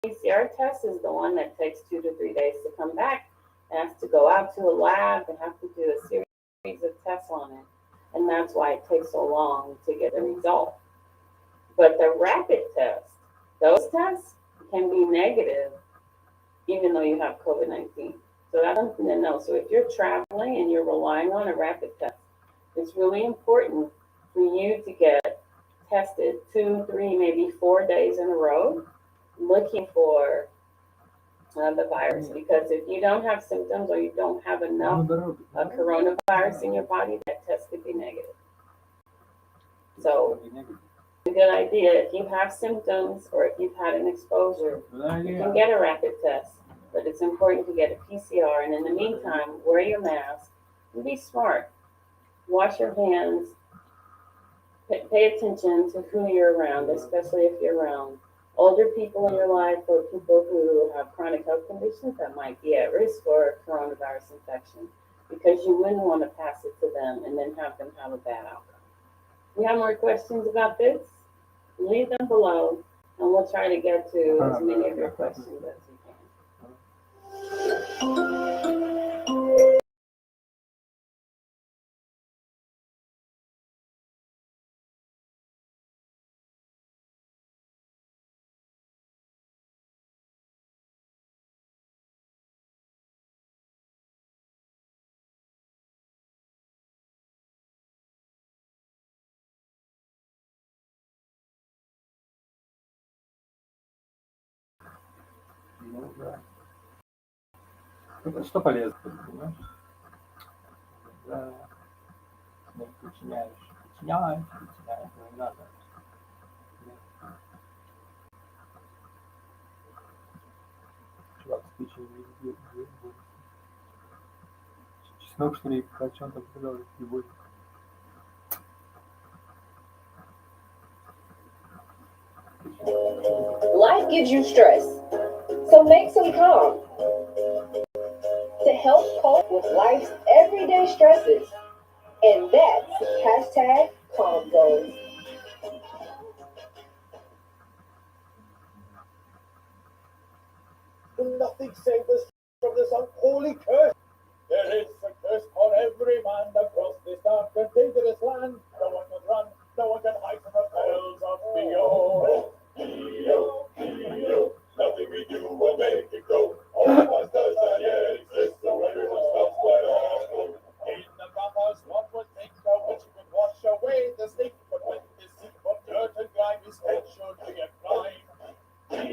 PCR test is the one that takes 2 to 3 days to come back. It has to go out to a lab. They have to do a series of tests on it. And that's why it takes so long to get a result. But the rapid test, those tests can be negative even though you have COVID-19. So that's something to know. So if you're traveling and you're relying on a rapid test, it's really important for you to get tested 2, 3, maybe 4 days in a row, looking for the virus. Because if you don't have symptoms or you don't have enough coronavirus in your body, that test could be negative. So a good idea, if you have symptoms or if you've had an exposure, you can get a rapid test, but it's important to get a PCR. And in the meantime, wear your mask and be smart. Wash your hands. Pay attention to who you're around, especially if you're around older people in your life or people who have chronic health conditions that might be at risk for coronavirus infection, because you wouldn't want to pass it to them and then have them have a bad outcome. If you have more questions about this, leave them below, and we'll try to get to as many of your questions as we can. Что полезно, понимаешь? Да. Не подчиняешь, не надо. Чувак, с печенью не чеснок, что ли, о чем там сказал, любовь. Life gives you stress, so make some calm to help cope with life's everyday stresses. And that's #CalmZone. Nothing save us from this unholy curse. There is a curse on every man across this dark and dangerous land. No one can run, no one can hide from the perils of the old. Nothing we do will make it go. All of us does not yet exist, so everyone stops quite often. In the bathhouse, one would think a witch would wash away the stink, but with this heap of dirt and grime, his head should be a crime. And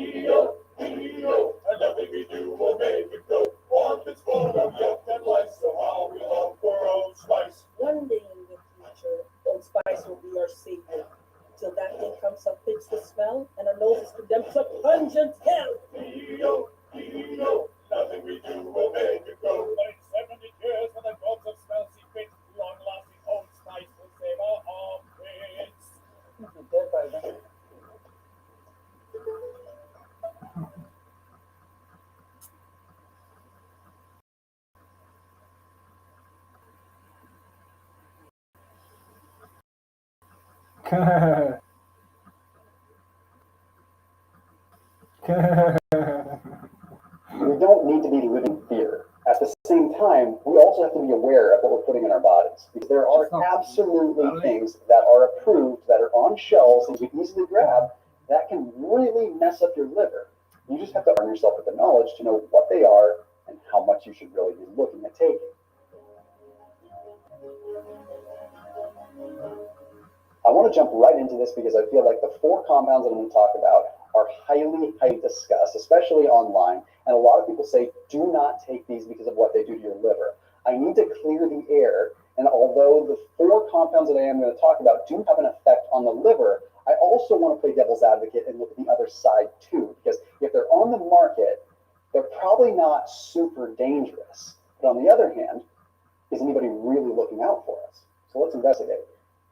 nothing we do will make it go. One that's full of yuck and lice, so how we love for Old Spice. One day in the future, Old Spice will be our savior. Till that day comes, some fix the smell, and our noses condemned to pungent hell. Nothing we do will make it go. But in 70 years, when the gods of smell see fit, long-lasting Old Spice will save our armpits. Dead by then. We don't need to be living in fear. At the same time, we also have to be aware of what we're putting in our bodies, because there are absolutely things that are approved, that are on shelves, and you can easily grab, that can really mess up your liver. You just have to arm yourself with the knowledge to know what they are and how much you should really be looking at taking. I want to jump right into this because I feel like the 4 compounds that I'm going to talk about are highly discussed, especially online. And a lot of people say, do not take these because of what they do to your liver. I need to clear the air. And although the 4 compounds that I am going to talk about do have an effect on the liver, I also want to play devil's advocate and look at the other side too. Because if they're on the market, they're probably not super dangerous. But on the other hand, is anybody really looking out for us? So let's investigate.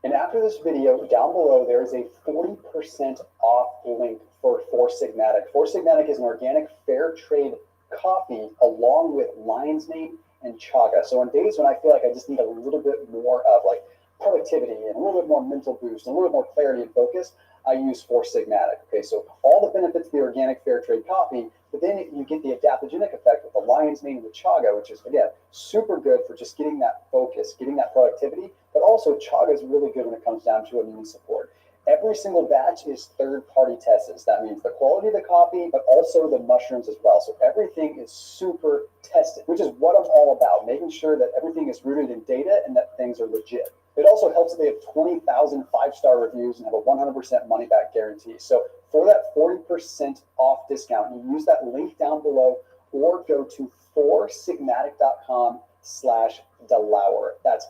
And after this video, down below, there is a 40% off link for 4-Sigmatic. 4-Sigmatic is an organic fair trade coffee along with lion's mane and chaga. So on days when I feel like I just need a little bit more of like productivity and a little bit more mental boost, and a little bit more clarity and focus, I use Four Sigmatic. Okay, so all the benefits of the organic fair trade coffee, but then you get the adaptogenic effect with the lion's mane with chaga, which is, again, super good for just getting that focus, getting that productivity, but also chaga is really good when it comes down to immune support. Every single batch is third-party tested. That means the quality of the coffee, but also the mushrooms as well. So everything is super tested, which is what I'm all about, making sure that everything is rooted in data and that things are legit. It also helps that they have 20,000 five-star reviews and have a 100% money-back guarantee. So for that 40% off discount, you use that link down below or go to foursigmatic.com/Delauer. That's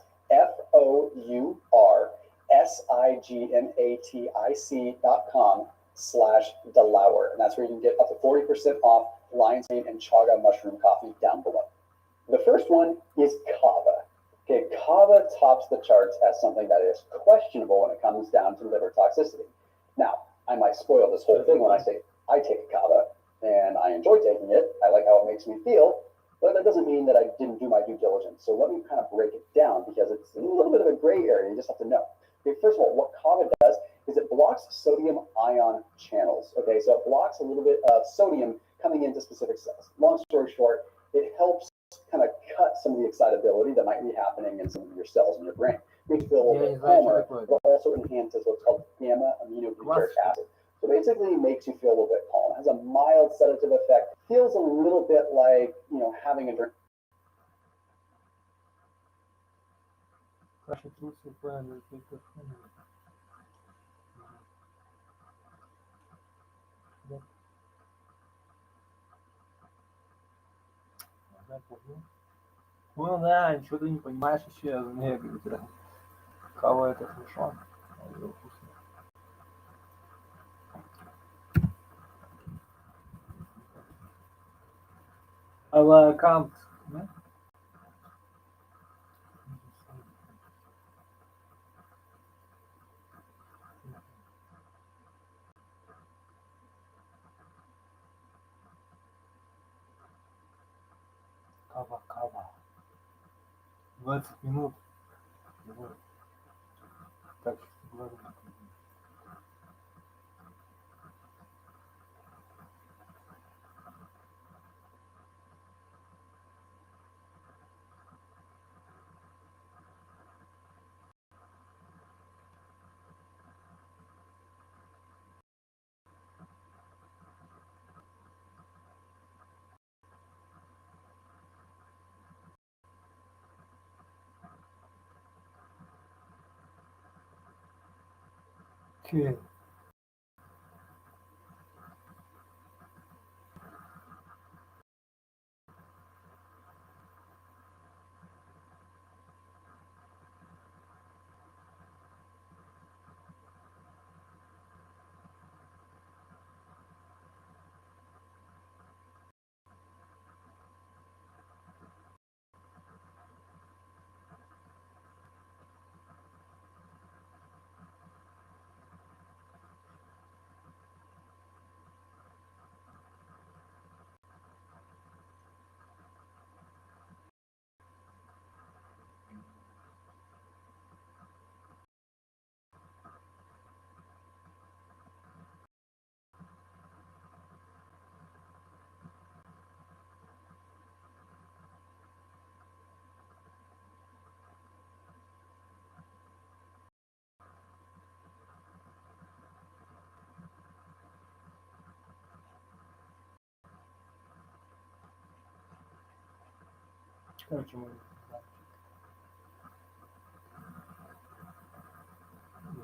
FOURSIGMATIC.com/Delauer. And that's where you can get up to 40% off lion's mane and chaga mushroom coffee down below. The first one is kava. Okay, kava tops the charts as something that is questionable when it comes down to liver toxicity. Now, I might spoil this whole thing when I say I take kava and I enjoy taking it. I like how it makes me feel, but that doesn't mean that I didn't do my due diligence. So let me kind of break it down because it's a little bit of a gray area. You just have to know. Okay, first of all, what kava does is it blocks sodium ion channels. Okay, so it blocks a little bit of sodium coming into specific cells. Long story short, it helps kind of cut some of the excitability that might be happening in some of your cells in your brain. Makes you feel a little bit calmer, but also enhances what's called gamma aminobutyric acid. So basically it makes you feel a little bit calm. It has a mild sedative effect. Feels a little bit like, you know, having a drink. Ну да, ничего ты не понимаешь еще, я за нее говорю, да. Кава это хорошо. Это вкусно. Aber kommt, ne? Кава. 20 минут. Так, ладно. Okay. Короче, мы...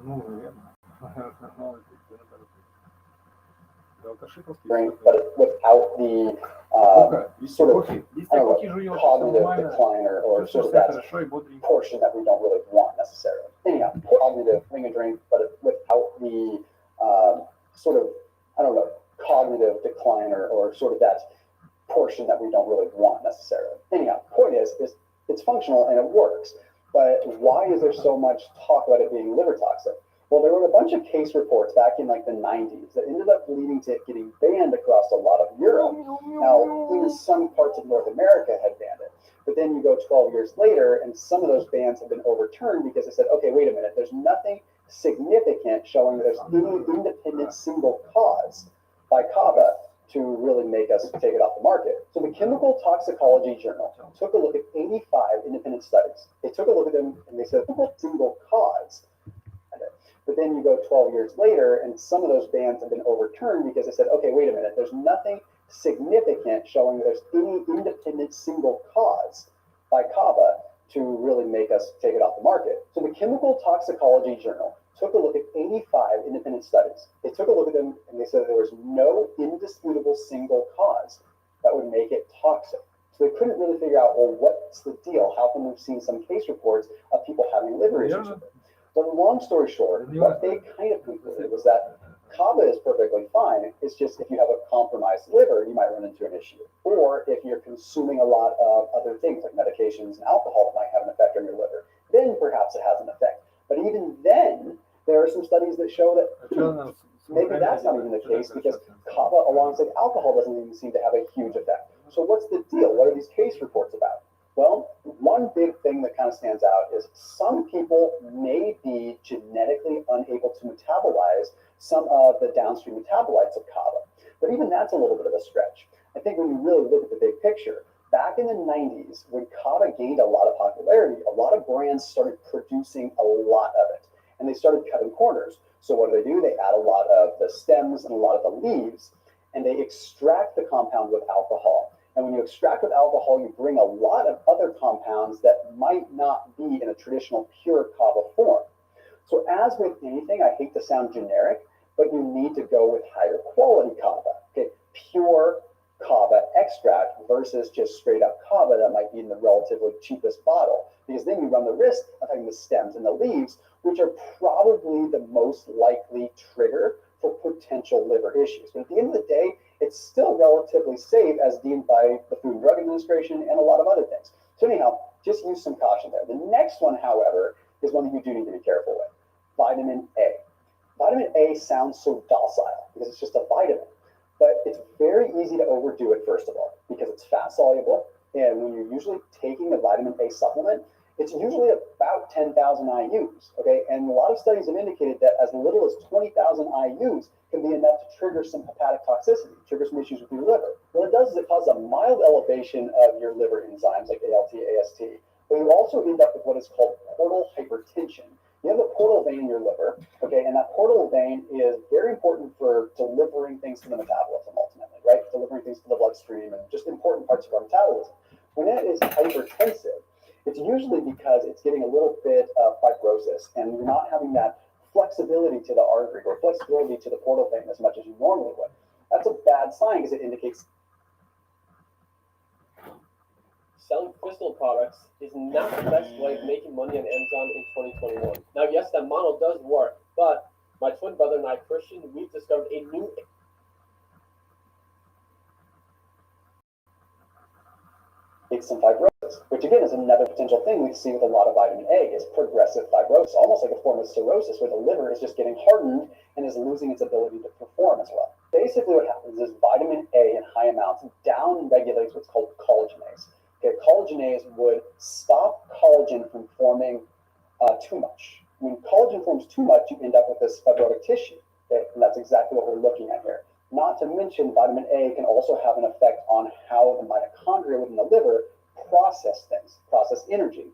Ну, наверное. Drink, but without the sort of cognitive decline or sort of that portion that we don't really want necessarily. Anyhow, cognitive, having a drink, but without the sort of, I don't know, cognitive decline or sort of that portion that we don't really want necessarily. Anyhow, point is it's functional and it works. But why is there so much talk about it being liver toxic? Well, there were a bunch of case reports back in like the 90s that ended up leading to it getting banned across a lot of Europe. Now, even some parts of North America had banned it. But then you go 12 years later, and some of those bans have been overturned because they said, okay, wait a minute, there's nothing significant showing that there's any independent single cause by CAVA to really make us take it off the market. So the Chemical Toxicology Journal took a look at 85 independent studies. They took a look at them and they said, single cause. But then you go 12 years later and some of those bans have been overturned because they said, okay, wait a minute, there's nothing significant showing that there's any independent single cause by CAVA to really make us take it off the market. So the Chemical Toxicology Journal took a look at 85 independent studies. They took a look at them and they said there was no indisputable single cause that would make it toxic. So they couldn't really figure out, well, what's the deal? How come we've seen some case reports of people having liver issues with it? So long story short, what they kind of concluded was that CAVA is perfectly fine. It's just if you have a compromised liver, you might run into an issue. Or if you're consuming a lot of other things like medications and alcohol that might have an effect on your liver, then perhaps it has an effect. But even then, there are some studies that show that maybe that's not even the case because CAVA alongside alcohol doesn't even seem to have a huge effect. So what's the deal? What are these case reports about? Well, one big thing that kind of stands out is some people may be genetically unable to metabolize some of the downstream metabolites of CAVA. But even that's a little bit of a stretch. I think when you really look at the big picture, back in the 90s, when CAVA gained a lot of popularity, a lot of brands started producing a lot of it. And they started cutting corners. So what do? They add a lot of the stems and a lot of the leaves, and they extract the compound with alcohol. And when you extract with alcohol, you bring a lot of other compounds that might not be in a traditional pure CAVA form. So as with anything, I hate to sound generic, but you need to go with higher quality CAVA. Okay, pure CAVA extract versus just straight up CAVA that might be in the relatively cheapest bottle. Because then you run the risk of having the stems and the leaves, which are probably the most likely trigger for potential liver issues. But at the end of the day, it's still relatively safe as deemed by the Food and Drug Administration and a lot of other things. So anyhow, just use some caution there. The next one, however, is one that you do need to be careful with. Vitamin A. Vitamin A sounds so docile because it's just a vitamin, but it's very easy to overdo it, first of all, because it's fat soluble. And when you're usually taking a vitamin A supplement, it's usually about 10,000 IUs, okay? And a lot of studies have indicated that as little as 20,000 IUs can be enough to trigger some hepatic toxicity, trigger some issues with your liver. What it does is it causes a mild elevation of your liver enzymes like ALT, AST, but you also end up with what is called portal hypertension. You have a portal vein in your liver, okay? And that portal vein is very important for delivering things to the metabolism ultimately, right? Delivering things to the bloodstream and just important parts of our metabolism. When that is hypertensive, it's usually because it's getting a little bit of fibrosis and you're not having that flexibility to the artery or flexibility to the portal vein as much as you normally would. That's a bad sign because it indicates selling crystal products is not the best way of making money on Amazon in 2021. Now, yes, that model does work, but my twin brother and I, Christian, we've discovered a new some fibrosis, which again is another potential thing we see with a lot of vitamin A is progressive fibrosis, almost like a form of cirrhosis where the liver is just getting hardened and is losing its ability to perform as well. Basically what happens is vitamin A in high amounts down regulates what's called collagenase. Okay, collagenase would stop collagen from forming too much. When collagen forms too much, you end up with this fibrotic tissue. Okay, and that's exactly what we're looking at here. Not to mention, vitamin A can also have an effect on how the mitochondria within the liver process things, process energy.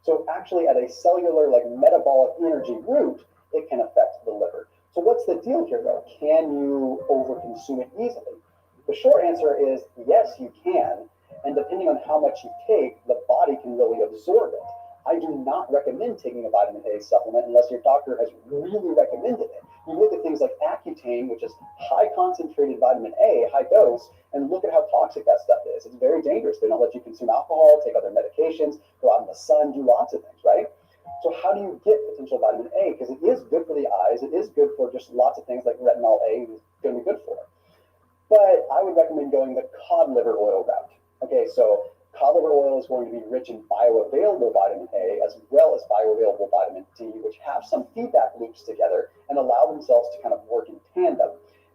So actually at a cellular, like metabolic energy route, it can affect the liver. So what's the deal here though? Can you overconsume it easily? The short answer is yes, you can. And depending on how much you take, the body can really absorb it. I do not recommend taking a vitamin A supplement unless your doctor has really recommended it. You look at things like Accutane, which is high concentrated vitamin A, high dose, and look at how toxic that stuff is. It's very dangerous. They don't let you consume alcohol, take other medications, go out in the sun, do lots of things, right? So how do you get potential vitamin A? Because it is good for the eyes. It is good for just lots of things like retinol A is going to be good for it. But I would recommend going the cod liver oil route. Okay, so cod liver oil is going to be rich in bioavailable vitamin A as well as bioavailable vitamin D, which have some feedback loops together and allow themselves to kind of work in tandem.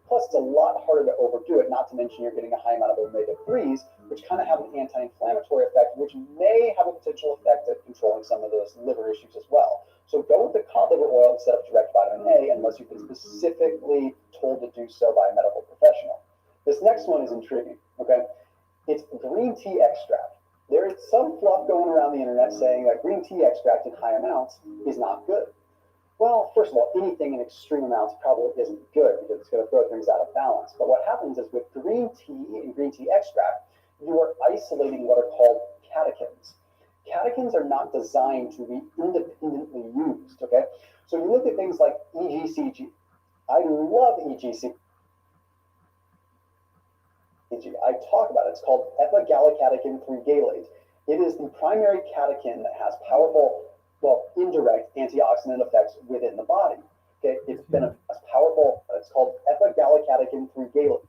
Plus, it's a lot harder to overdo it, not to mention you're getting a high amount of omega-3s, which kind of have an anti-inflammatory effect, which may have a potential effect at controlling some of those liver issues as well. So go with the cod liver oil instead of direct vitamin A, unless you've been specifically told to do so by a medical professional. This next one is intriguing, okay? It's green tea extract. There is some fluff going around the internet saying that green tea extract in high amounts is not good. Well, first of all, anything in extreme amounts probably isn't good because it's going to throw things out of balance. But what happens is with green tea and green tea extract, you are isolating what are called catechins. Catechins are not designed to be independently used, okay? So you look at things like EGCG. I love EGCG. I talk about it. It's called epigallocatechin 3-galate. It is the primary catechin that has powerful, well, indirect antioxidant effects within the body. Okay, it's been as powerful. It's called epigallocatechin 3-galate.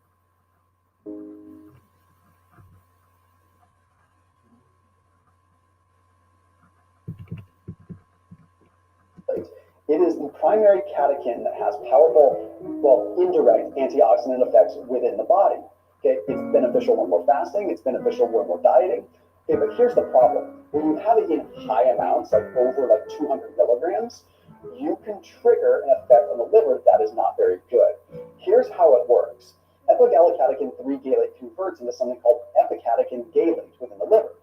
It is the primary catechin that has powerful, well, indirect antioxidant effects within the body. Okay, it's beneficial when we're fasting. It's beneficial when we're dieting. Okay, but here's the problem. When you have it in high amounts, like over like 200 milligrams, you can trigger an effect on the liver that is not very good. Here's how it works. Epigallocatechin 3-galate converts into something called epicatechin galate within the liver.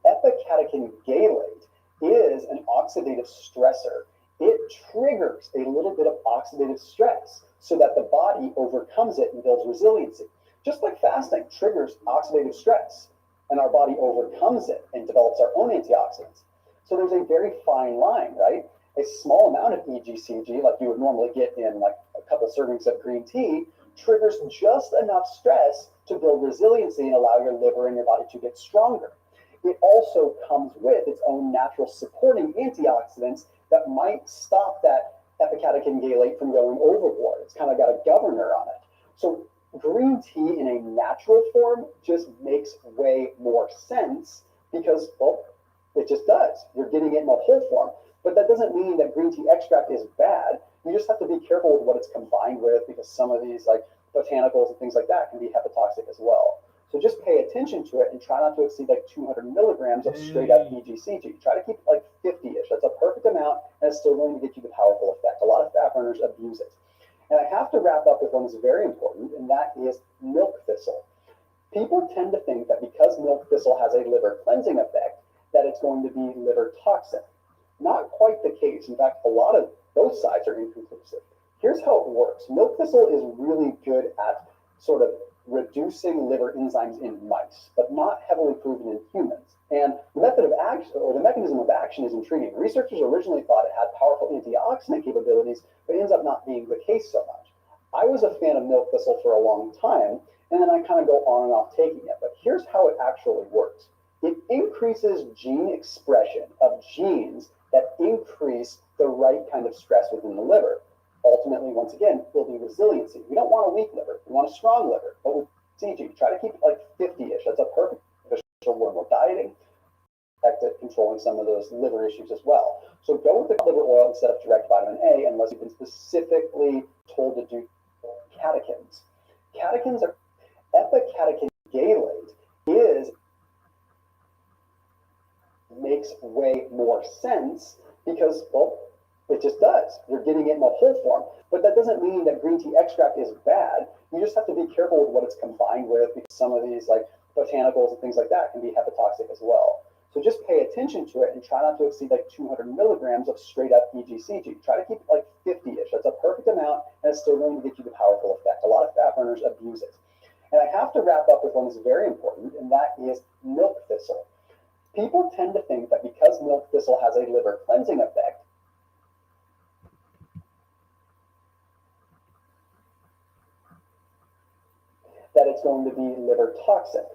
Epicatechin galate is an oxidative stressor. It triggers a little bit of oxidative stress so that the body overcomes it and builds resiliency. Just like fasting triggers oxidative stress, and our body overcomes it and develops our own antioxidants. So there's a very fine line, right? A small amount of EGCG, like you would normally get in like a couple servings of green tea, triggers just enough stress to build resiliency and allow your liver and your body to get stronger. It also comes with its own natural supporting antioxidants that might stop that epicatechin galate from going overboard. It's kind of got a governor on it. So green tea in a natural form just makes way more sense because, well, it just does. You're getting it in a whole form. But that doesn't mean that green tea extract is bad. You just have to be careful with what it's combined with because some of these like botanicals and things like that can be hepatotoxic as well. So just pay attention to it and try not to exceed like 200 milligrams of straight up EGCG. Try to keep it like 50-ish. That's a perfect amount and it's still going to get you the powerful effect. A lot of fat burners abuse it. And I have to wrap up with one that's very important, and that is milk thistle. People tend to think that because milk thistle has a liver cleansing effect, that it's going to be liver toxic. Not quite the case. In fact, a lot of both sides are inconclusive. Here's how it works. Milk thistle is really good at sort of reducing liver enzymes in mice, but not heavily proven in humans. And the method of action, or the mechanism of action, is intriguing. Researchers originally thought it had powerful antioxidant capabilities, but it ends up not being the case so much. I was a fan of milk thistle for a long time, and then I kind of go on and off taking it. But here's how it actually works. It increases gene expression of genes that increase the right kind of stress within the liver. Ultimately, once again, building resiliency. We don't want a weak liver. We want a strong liver. But with CG, try to keep it like 50-ish. That's a perfect when we're dieting, controlling some of those liver issues as well. So go with the liver oil instead of direct vitamin A unless you've been specifically told to do catechins. Catechins are epicatechin galate makes way more sense because, well, it just does. You're getting it in a whole form. But that doesn't mean that green tea extract is bad. You just have to be careful with what it's combined with because some of these like botanicals and things like that can be hepatotoxic as well. So just pay attention to it and try not to exceed like 200 milligrams of straight up EGCG. Try to keep it like 50-ish. That's a perfect amount and it's still going to get you the powerful effect. A lot of fat burners abuse it. And I have to wrap up with one that's very important, and that is milk thistle. People tend to think that because milk thistle has a liver cleansing effect, that it's going to be liver toxic.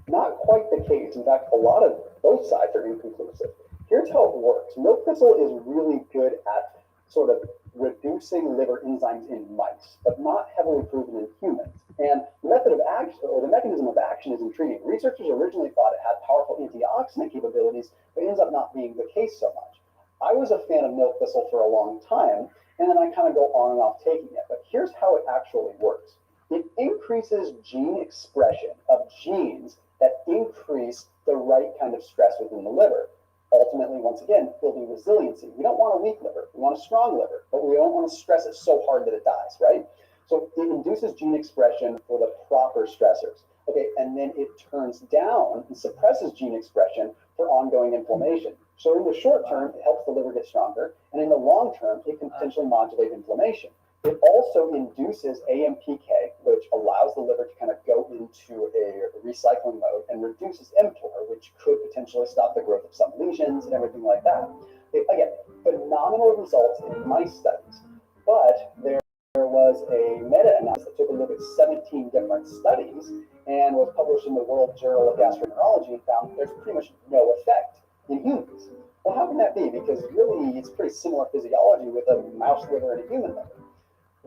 Not quite the case. In fact, a lot of both sides are inconclusive. Here's how it works. Milk thistle is really good at sort of reducing liver enzymes in mice, but not heavily proven in humans. And the method of action, or the mechanism of action, is intriguing. Researchers originally thought it had powerful antioxidant capabilities, but it ends up not being the case so much. I was a fan of milk thistle for a long time, and then I kind of go on and off taking it. But here's how it actually works. It increases gene expression of genes that increase the right kind of stress within the liver. Ultimately, once again, building resiliency. We don't want a weak liver. We want a strong liver, but we don't want to stress it so hard that it dies, right? So it induces gene expression for the proper stressors. Okay, and then it turns down and suppresses gene expression for ongoing inflammation. So in the short term, it helps the liver get stronger, and in the long term, it can potentially modulate inflammation. It also induces AMPK, which allows the liver to kind of go into a recycling mode and reduces mTOR, which could potentially stop the growth of some lesions and everything like that. Again, phenomenal results in mice studies, but there was a meta-analysis that took a look at 17 different studies and was published in the World Journal of Gastroenterology and found there's pretty much no effect in humans. Well, how can that be? Because really, it's pretty similar physiology with a mouse liver and a human liver.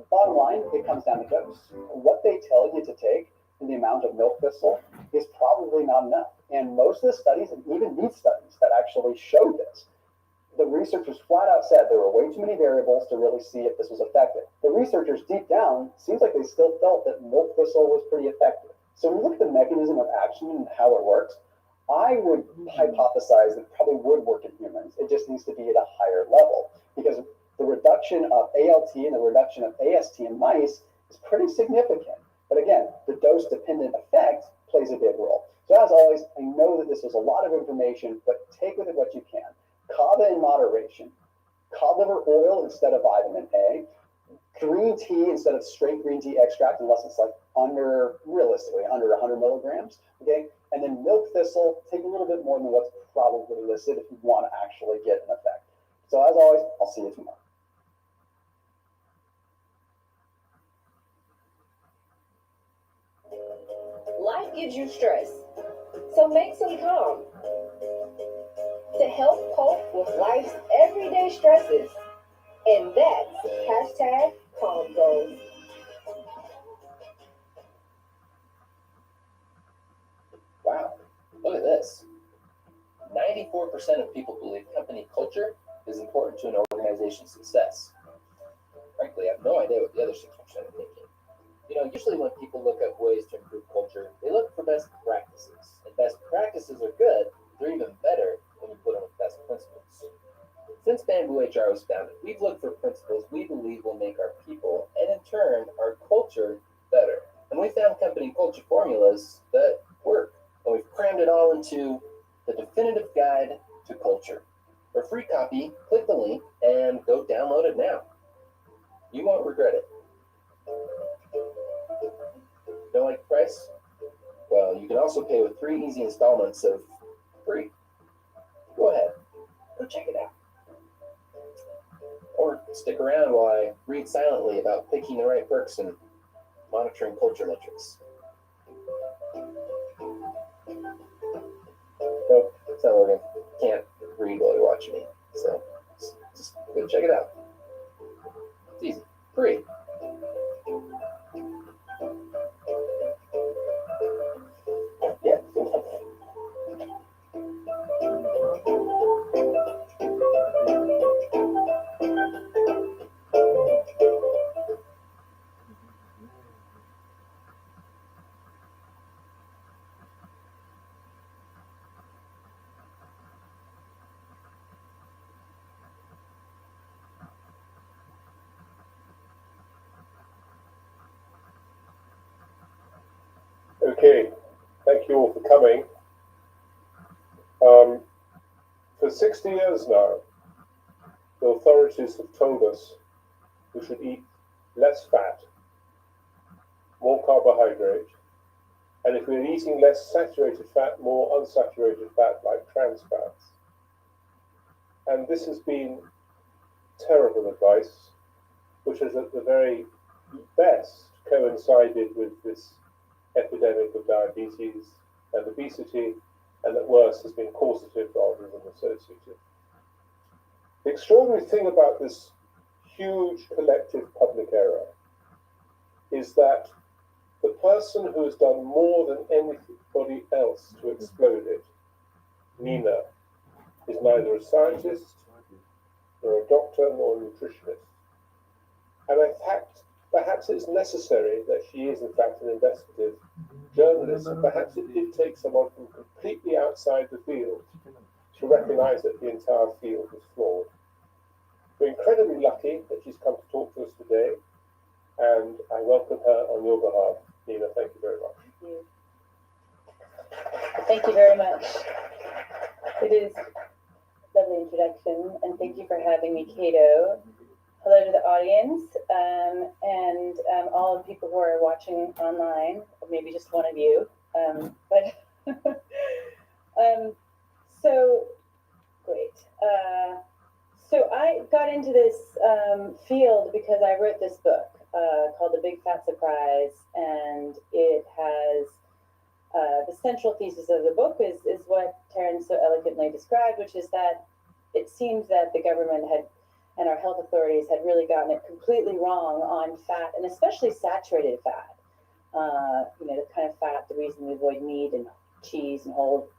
Bottom line, it comes down to dose. What they tell you to take and the amount of milk thistle is probably not enough. And most of the studies, and even these studies that actually showed this, the researchers flat out said there were way too many variables to really see if this was effective. The researchers deep down, seems like they still felt that milk thistle was pretty effective. So when you look at the mechanism of action and how it works, I would hypothesize that it probably would work in humans. It just needs to be at a higher level, because the reduction of ALT and the reduction of AST in mice is pretty significant. But again, the dose-dependent effect plays a big role. So as always, I know that this was a lot of information, but take with it what you can. Kava in moderation, cod liver oil instead of vitamin A, green tea instead of straight green tea extract, unless it's like realistically under 100 milligrams, okay? And then milk thistle, take a little bit more than what's probably listed if you want to actually get an effect. So as always, I'll see you tomorrow. Life gives you stress, so make some calm. To help cope with life's everyday stresses, and that's hashtag calm goals. Wow, look at this. 94% of people believe company culture is important to an organization's success. Frankly, I have no idea what the other 6% are thinking. You know, usually when people look up ways to improve culture, they look for best practices. And best practices are good, they're even better when you put them with best principles. Since Bamboo HR was founded, we've looked for principles we believe will make our people, and in turn, our culture, better. And we found company culture formulas that work. And we've crammed it all into the definitive guide to culture. For a free copy, click the link and go download it now. You won't regret it. Don't like the price? Well, you can also pay with 3 easy installments of free. Go ahead, go check it out. Or stick around while I read silently about picking the right perks and monitoring culture metrics. Nope, it's not working. Can't read while you're watching me. So just go check it out. It's easy, free. Yeah. Okay, thank you all for coming. For 60 years now, the authorities have told us we should eat less fat, more carbohydrate, and if we're eating less saturated fat, more unsaturated fat like trans fats. And this has been terrible advice, which has at the very best coincided with this epidemic of diabetes and obesity, and at worst has been causative rather than associative. The extraordinary thing about this huge collective public error is that the person who has done more than anybody else to explode it, Nina, is neither a scientist, nor a doctor, nor a nutritionist. And in fact, Perhaps it's necessary that she is in fact an investigative journalist. Perhaps it did take someone from completely outside the field to recognize that the entire field was flawed. We're incredibly lucky that she's come to talk to us today, and I welcome her on your behalf. Nina, thank you very much. Thank you very much. It is a lovely introduction, and thank you for having me, Cato. Hello to the audience, and all the people who are watching online, or maybe just one of you. So great. So I got into this field because I wrote this book called The Big Fat Surprise, and it has the central thesis of the book is what Terence so elegantly described, which is that it seems that the government and our health authorities had really gotten it completely wrong on fat, and especially saturated fat. The kind of fat, the reason we avoid meat and cheese and whole.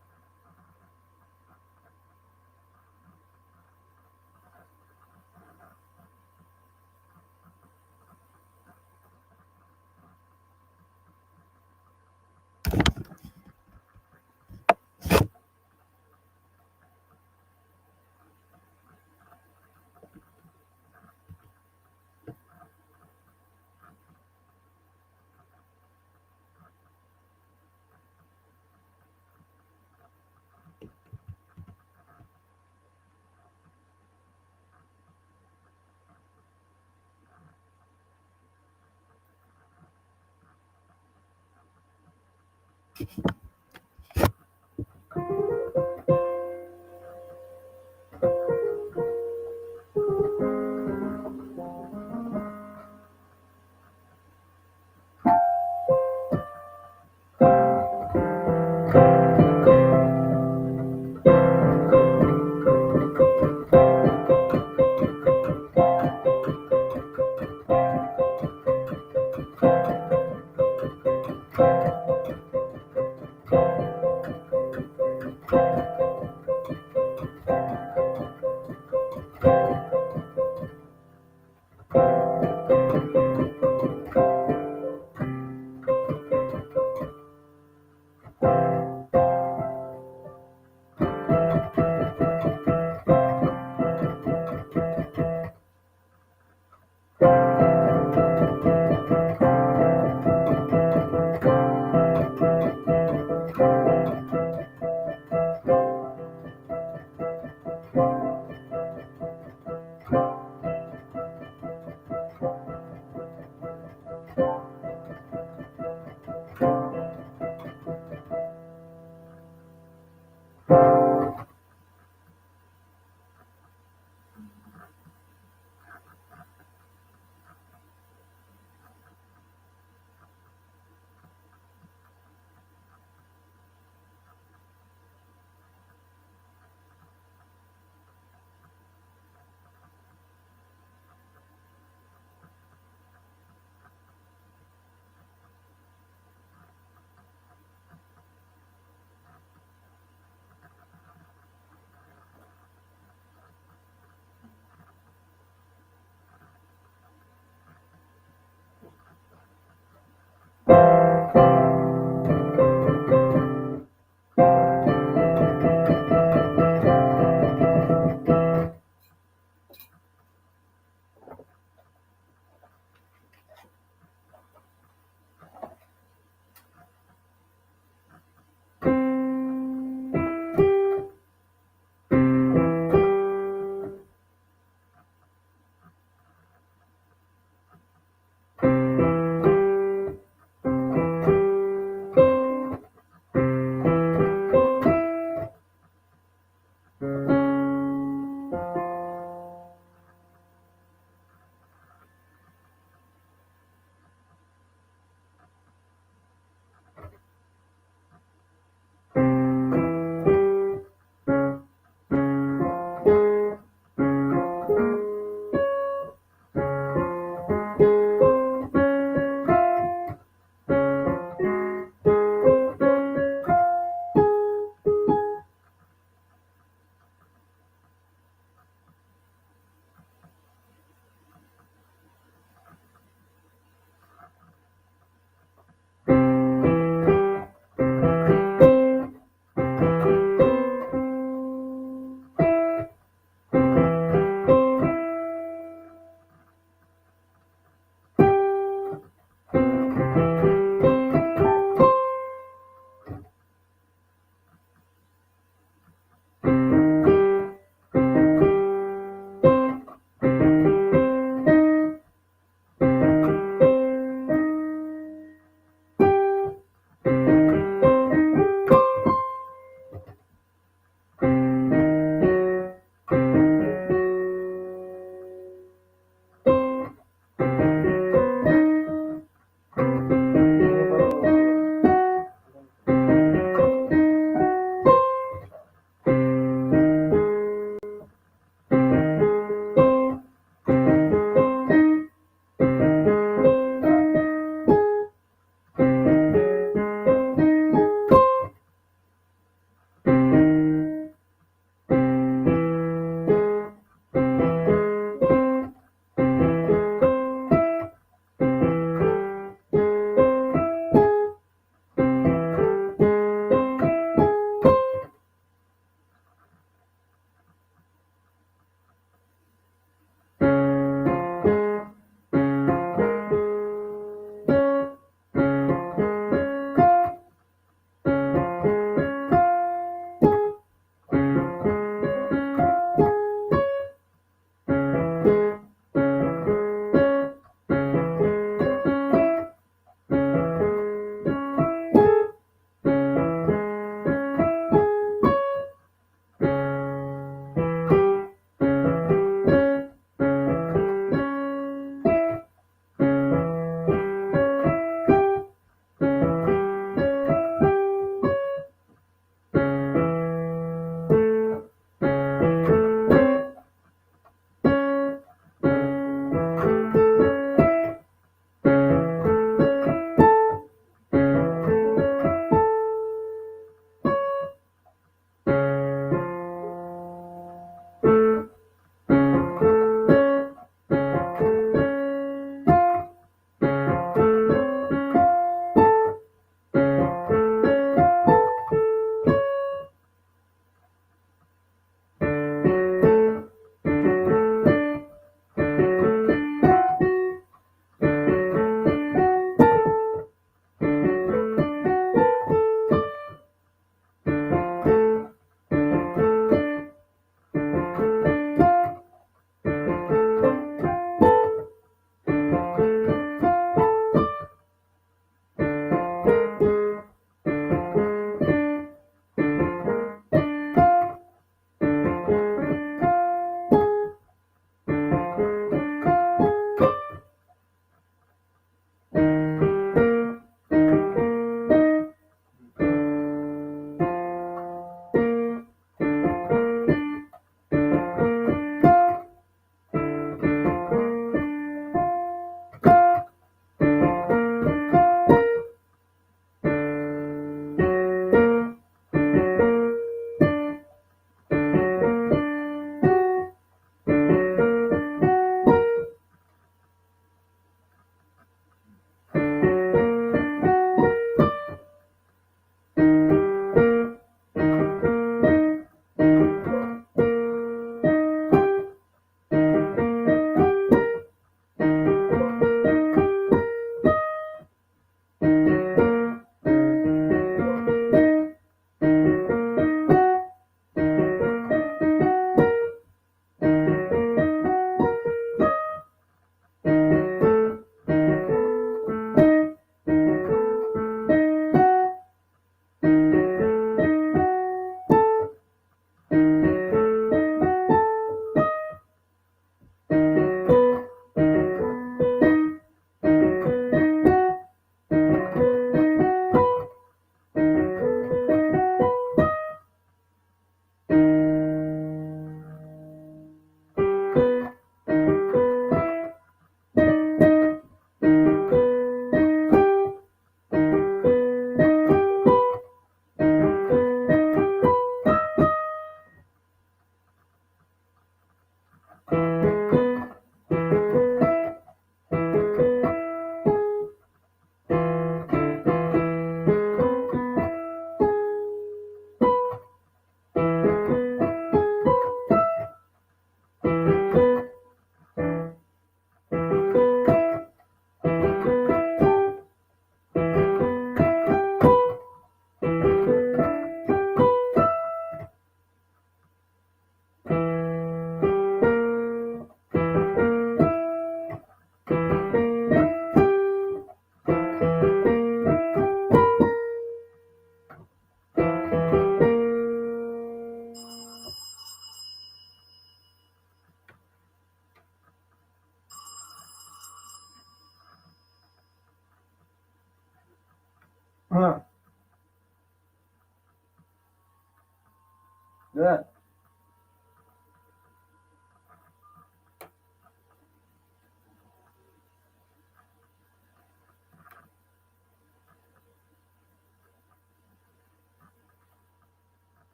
Да.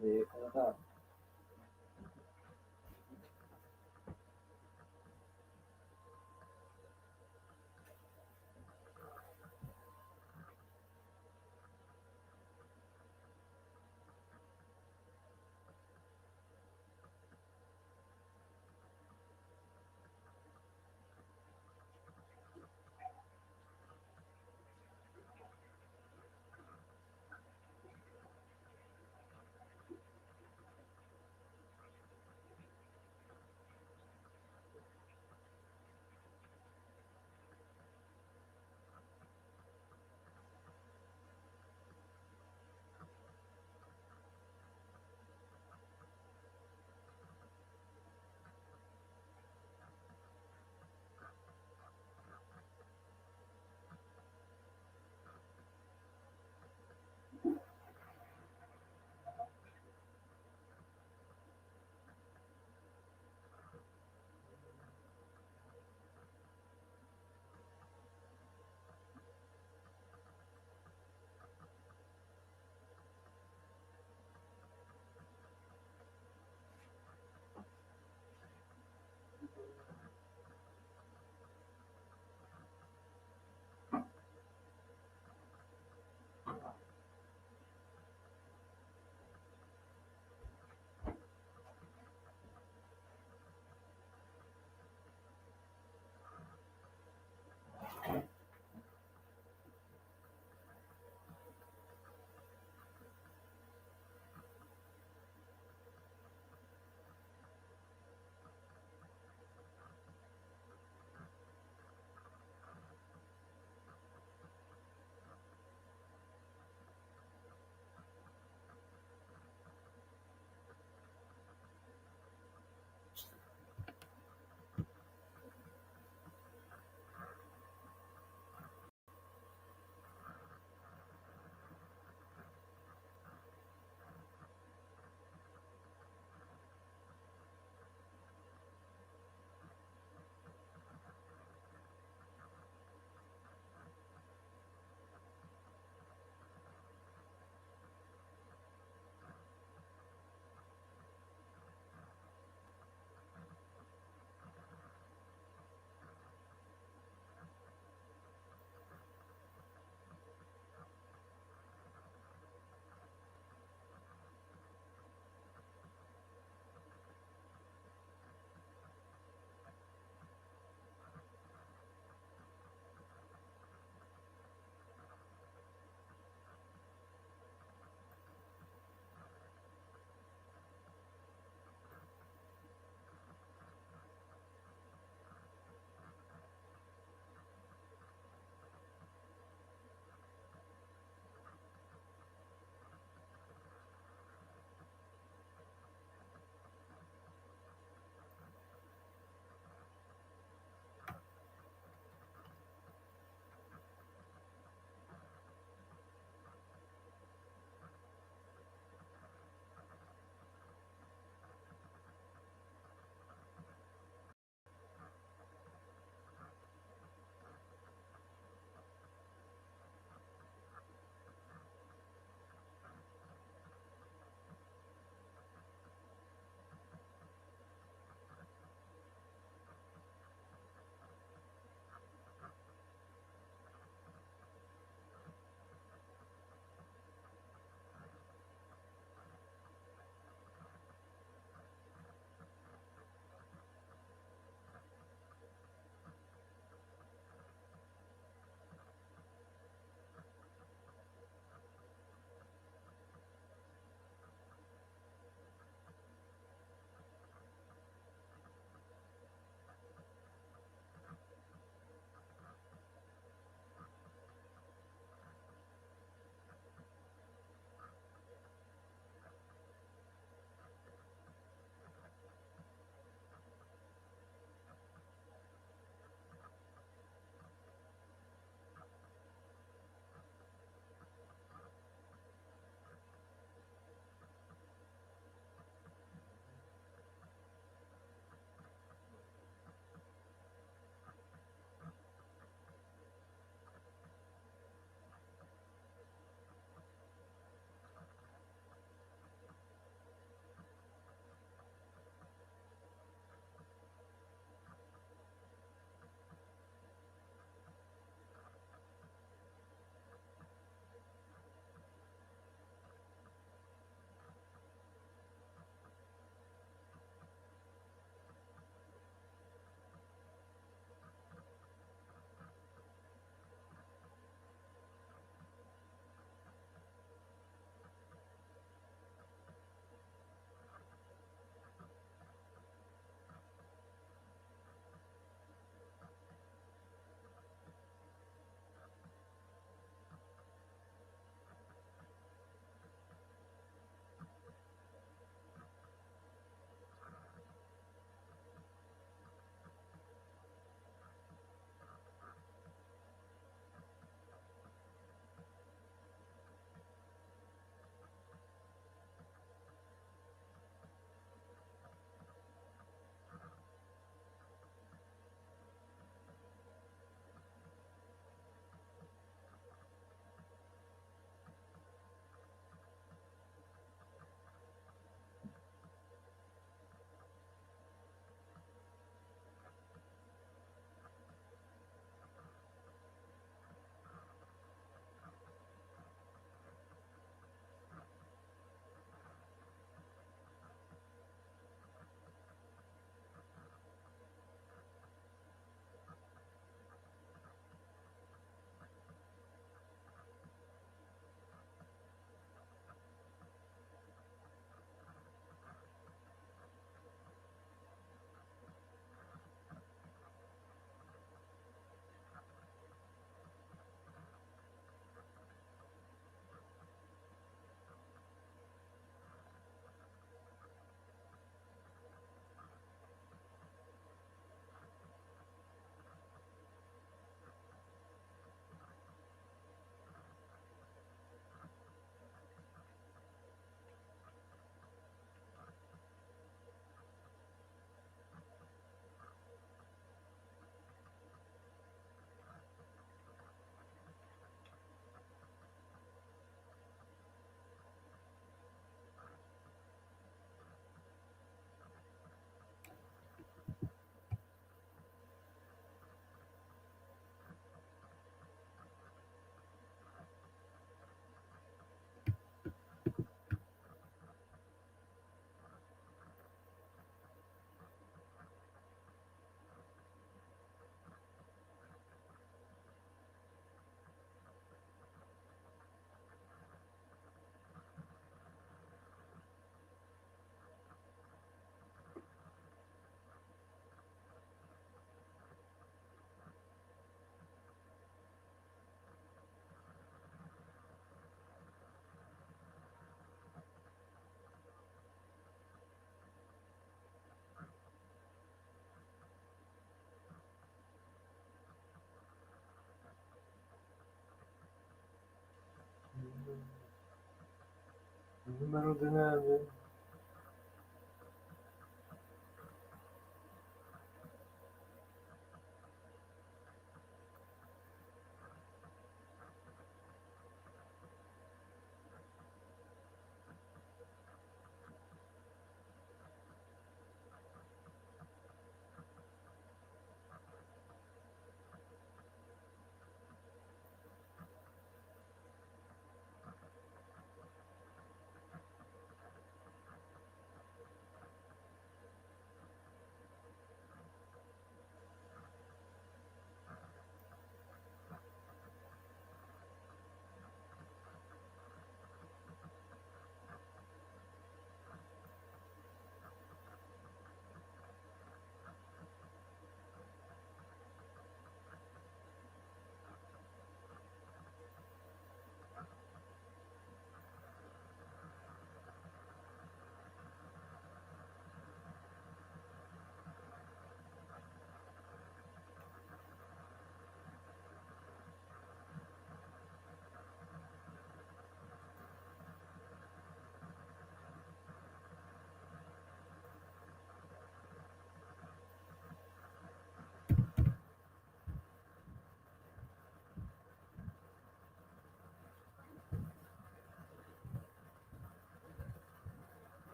свої коментарі. Número de neve.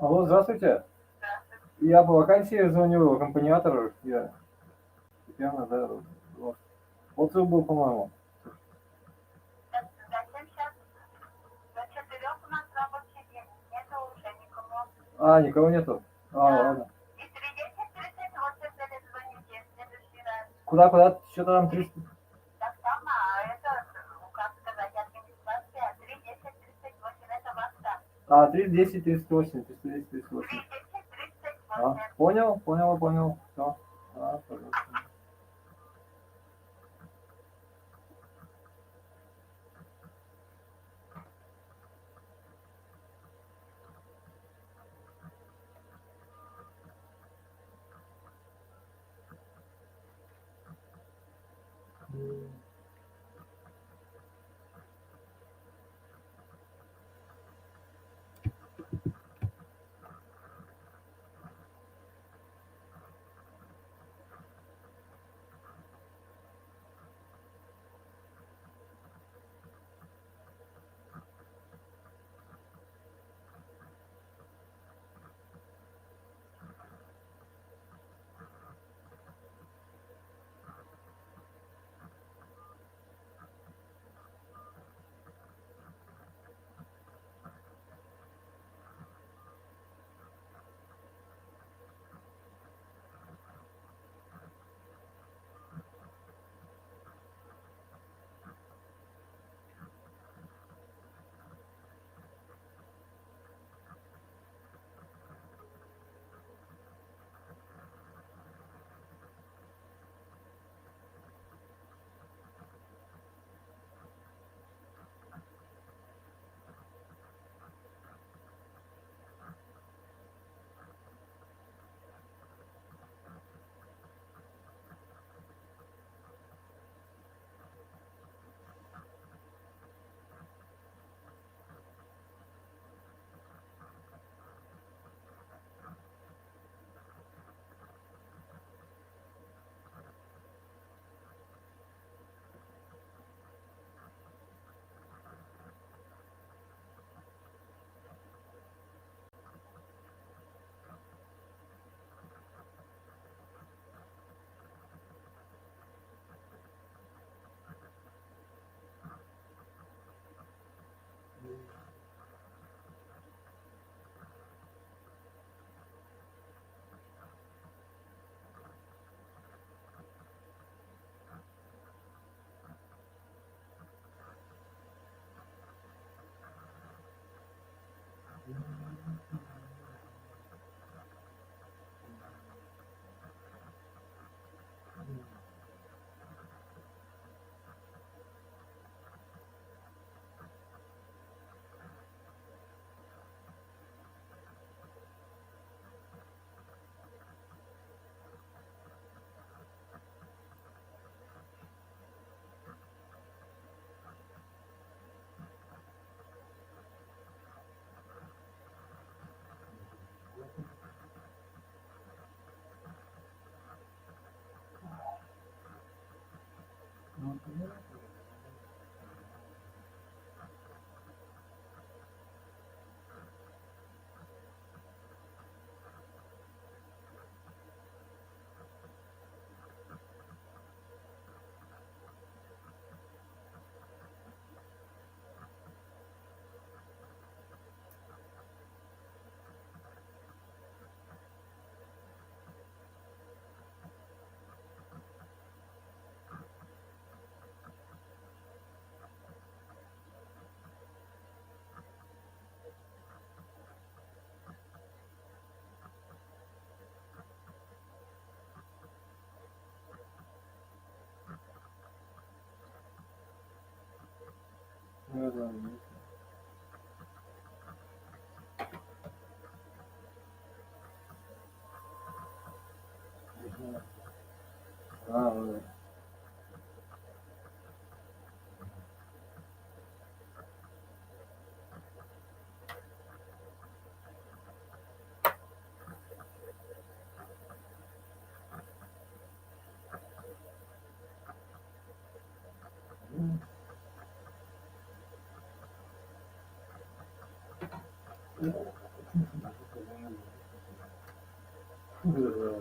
Алло, здравствуйте. Я по вакансии звоню, аккомпаниатор. Я пиано, да. Вот. Отзыв был, по-моему. А, никого нету? А, ладно. Куда? Что-то там 300. А, 310, 38, 310, 38. А, понял. Все. А, пожалуйста. Ну да. Ну да.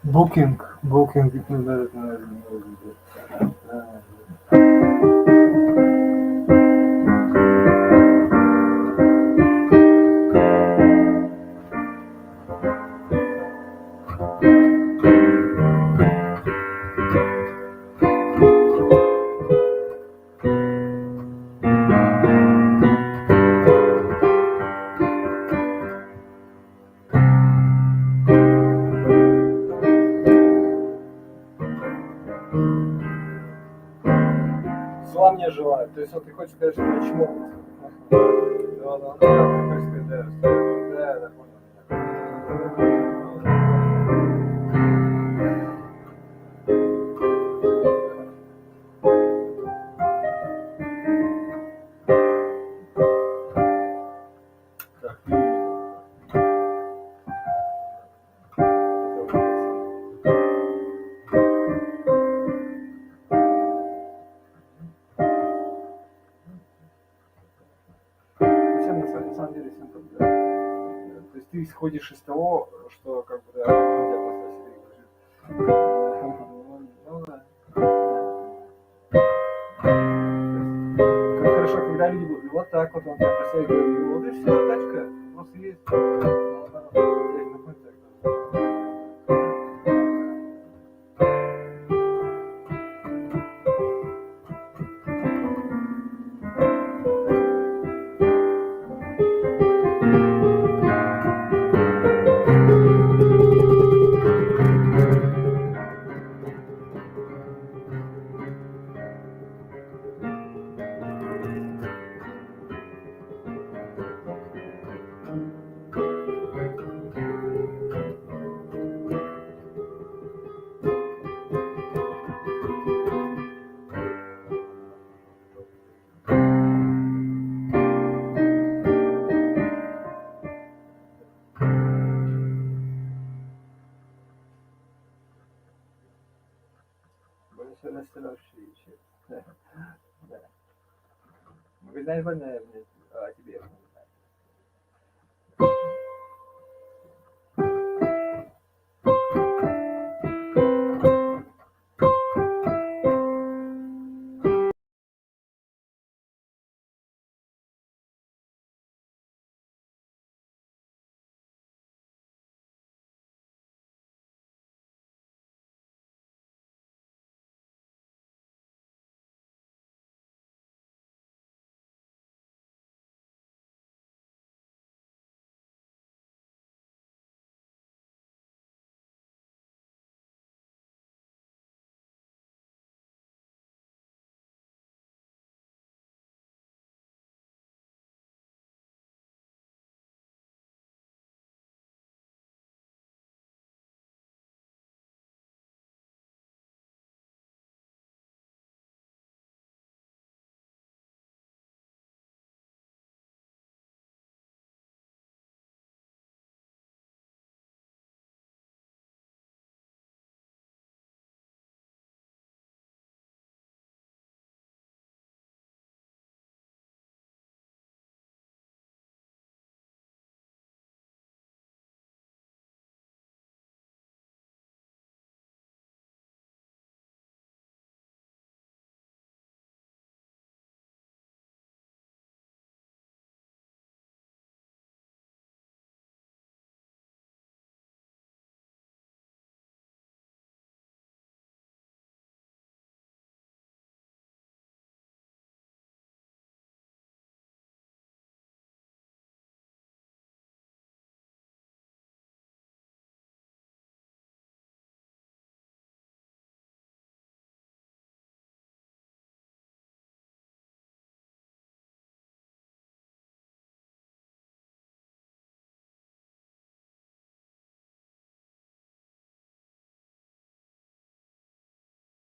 Booking. Зла мне желаю. То есть вот ты хочешь сказать, что я чмо? Да, ты хочешь сказать, да, понял. На самом деле, всем как бы, да. То есть ты исходишь из того, что как бы, да, у тебя просто лежит. Ну, да. Как хорошо, когда люди будут, вот так вот, он тебя представляет, говорит, вот и все, тачка, просто есть. Все настоящее. Да. Мы знаем, о тебе.